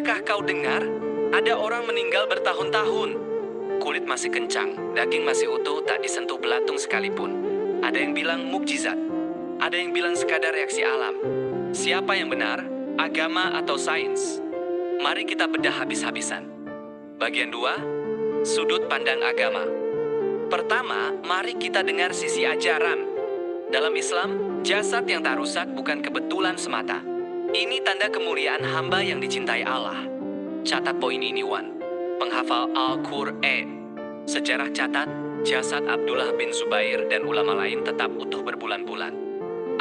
Pernahkah kau dengar? Ada orang meninggal bertahun-tahun. Kulit masih kencang, daging masih utuh, tak disentuh belatung sekalipun. Ada yang bilang mukjizat. Ada yang bilang sekadar reaksi alam. Siapa yang benar? Agama atau sains? Mari kita bedah habis-habisan. Bagian 2, sudut pandang agama. Pertama, mari kita dengar sisi ajaran. Dalam Islam, jasad yang tak rusak bukan kebetulan semata. Ini tanda kemuliaan hamba yang dicintai Allah. Catat poin ini, Wan. Penghafal Al-Qur'an. Sejarah catat, jasad Abdullah bin Zubair dan ulama lain tetap utuh berbulan-bulan.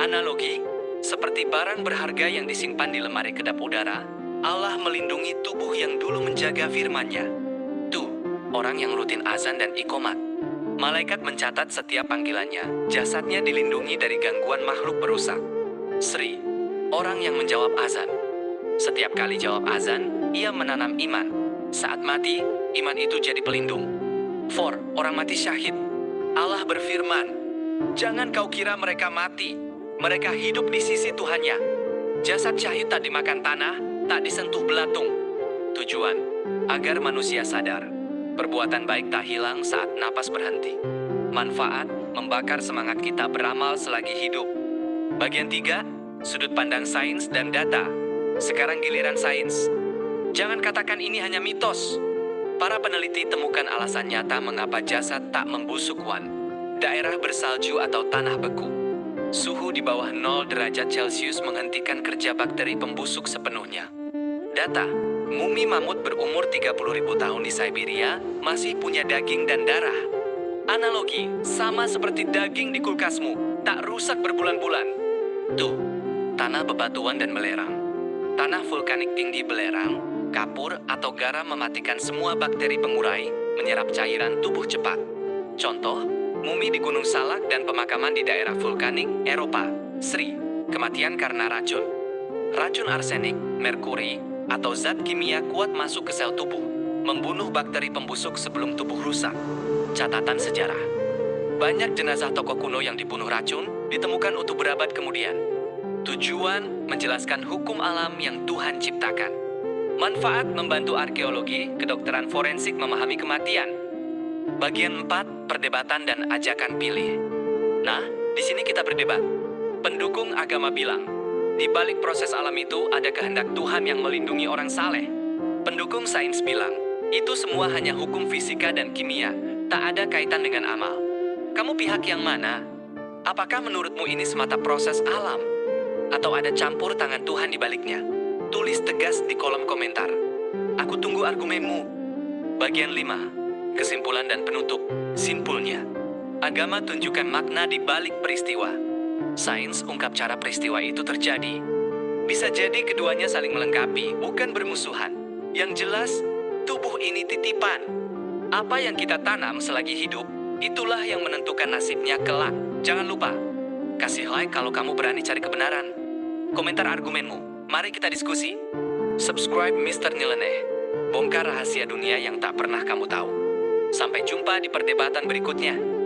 Analogi, seperti barang berharga yang disimpan di lemari kedap udara, Allah melindungi tubuh yang dulu menjaga firman-Nya. Tuh, orang yang rutin azan dan iqomat. Malaikat mencatat setiap panggilannya, jasadnya dilindungi dari gangguan makhluk perusak. Sri, orang yang menjawab azan. Setiap kali jawab azan, ia menanam iman. Saat mati, iman itu jadi pelindung. 4. Orang mati syahid. Allah berfirman, "Jangan kau kira mereka mati. Mereka hidup di sisi Tuhannya." Jasad syahid tak dimakan tanah, tak disentuh belatung. Tujuan, agar manusia sadar. Perbuatan baik tak hilang saat napas berhenti. Manfaat, membakar semangat kita beramal selagi hidup. Bagian 3, sudut pandang sains dan data. Sekarang giliran sains. Jangan katakan ini hanya mitos. Para peneliti temukan alasan nyata mengapa jasad tak membusuk, Wan. Daerah bersalju atau tanah beku. Suhu di bawah 0 derajat Celcius menghentikan kerja bakteri pembusuk sepenuhnya. Data, mumi mamut berumur 30.000 tahun di Siberia masih punya daging dan darah. Analogi, sama seperti daging di kulkasmu, tak rusak berbulan-bulan. Tuh, tanah bebatuan dan belerang. Tanah vulkanik tinggi belerang, kapur atau garam mematikan semua bakteri pengurai, menyerap cairan tubuh cepat. Contoh, mumi di Gunung Salak dan pemakaman di daerah vulkanik Eropa. Sri, kematian karena racun. Racun arsenik, merkuri, atau zat kimia kuat masuk ke sel tubuh, membunuh bakteri pembusuk sebelum tubuh rusak. Catatan sejarah. Banyak jenazah tokoh kuno yang dibunuh racun ditemukan utuh berabad kemudian. Tujuan, menjelaskan hukum alam yang Tuhan ciptakan. Manfaat, membantu arkeologi, kedokteran forensik memahami kematian. Bagian 4, perdebatan dan ajakan pilih. Nah, di sini kita berdebat. Pendukung agama bilang, di balik proses alam itu ada kehendak Tuhan yang melindungi orang saleh. Pendukung sains bilang, itu semua hanya hukum fisika dan kimia, tak ada kaitan dengan amal. Kamu pihak yang mana? Apakah menurutmu ini semata proses alam? Atau ada campur tangan Tuhan di baliknya? Tulis tegas di kolom komentar. Aku tunggu argumenmu. Bagian 5. Kesimpulan dan penutup. Simpulnya, agama tunjukkan makna di balik peristiwa. Sains ungkap cara peristiwa itu terjadi. Bisa jadi keduanya saling melengkapi, bukan bermusuhan. Yang jelas, tubuh ini titipan. Apa yang kita tanam selagi hidup, itulah yang menentukan nasibnya kelak. Jangan lupa, kasih like kalau kamu berani cari kebenaran. Komentar argumenmu, mari kita diskusi. Subscribe Mr. Nyeleneh. Bongkar rahasia dunia yang tak pernah kamu tahu. Sampai jumpa di perdebatan berikutnya.